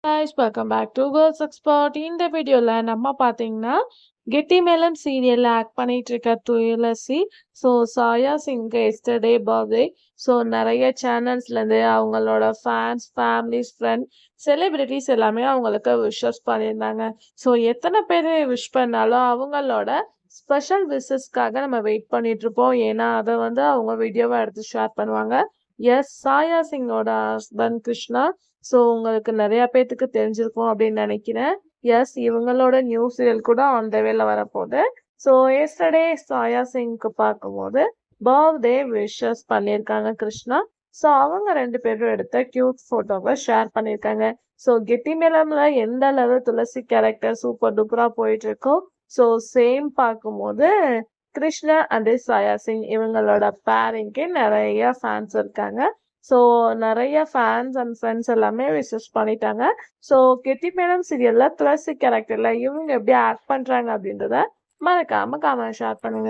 Guys, welcome back to Girls Expert. இந்த வீடியோல நம்ம பாத்தீங்கன்னா கெட்டிமேளம் சீரியல்ல ஆக்ட் பண்ணிட்டு இருக்க துளசி. சாயா சிங்க்கு எஸ்டர்டே பர்த்டே. நிறைய சேனல்ஸ்ல இருந்து அவங்களோட ஃபேன்ஸ், ஃபேமிலிஸ், ஃப்ரெண்ட், செலிபிரிட்டிஸ் எல்லாமே அவங்களுக்கு விஷஸ் பண்ணியிருந்தாங்க. எத்தனை பேர் விஷ் பண்ணாலும் அவங்களோட ஸ்பெஷல் விஷஸ்க்காக நம்ம வெயிட் பண்ணிட்டு இருப்போம். ஏன்னா அதை அவங்க வீடியோவை எடுத்து ஷேர் பண்ணுவாங்க. எஸ், சாயா சிங்கோட ஹஸ்பண்ட் கிருஷ்ணா. உங்களுக்கு நிறைய பேத்துக்கு தெரிஞ்சிருக்கும் அப்படின்னு நினைக்கிறேன். எஸ், இவங்களோட நியூ சீரியல் கூட ஆன் த வேல வரப்போகுது. எஸ்டர்டே சாயா சிங்க்கு பார்க்கும்போது பர்த்டே விஷஸ் பண்ணியிருக்காங்க கிருஷ்ணா. அவங்க ரெண்டு பேரும் எடுத்த கியூட் போட்டோவை ஷேர் பண்ணியிருக்காங்க. கெட்டிமேளம்ல எந்த அளவு துளசி கேரக்டர் சூப்பர் டூப்பரா போயிட்டு இருக்கோ, சேம் பார்க்கும்போது கிருஷ்ணா அண்ட் சாயா சிங் இவங்களோட பேரிங்க்கு நிறைய ஃபேன்ஸ் இருக்காங்க. நிறைய ஃபேன்ஸ் அண்ட் ஃப்ரெண்ட்ஸ் எல்லாமே விஷஸ் பண்ணிட்டாங்க. கெட்டிமேளம் சீரியல்ல துளசி கேரக்டர்ல இவங்க எப்படி ஆக்ட் பண்றாங்க அப்படின்றத மறக்காம ஷேர் பண்ணுங்க.